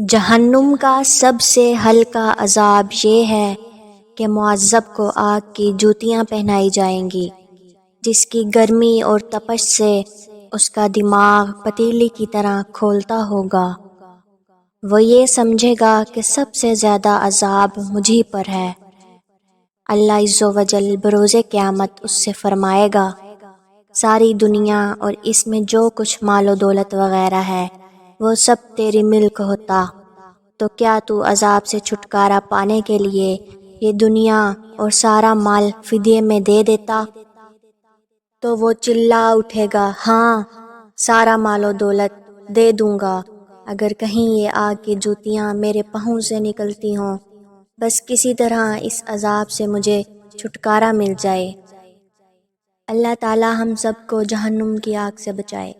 جہنم کا سب سے ہلکا عذاب یہ ہے کہ معذب کو آگ کی جوتیاں پہنائی جائیں گی، جس کی گرمی اور تپش سے اس کا دماغ پتیلی کی طرح کھولتا ہوگا۔ وہ یہ سمجھے گا کہ سب سے زیادہ عذاب مجھی پر ہے۔ اللہ عز و جل بروز قیامت اس سے فرمائے گا، ساری دنیا اور اس میں جو کچھ مال و دولت وغیرہ ہے وہ سب تیری ملک ہوتا، تو کیا تو عذاب سے چھٹکارا پانے کے لیے یہ دنیا اور سارا مال فدیے میں دے دیتا؟ تو وہ چلا اٹھے گا، ہاں سارا مال و دولت دے دوں گا، اگر کہیں یہ آگ کی جوتیاں میرے پاؤں سے نکلتی ہوں، بس کسی طرح اس عذاب سے مجھے چھٹکارا مل جائے۔ اللہ تعالی ہم سب کو جہنم کی آگ سے بچائے۔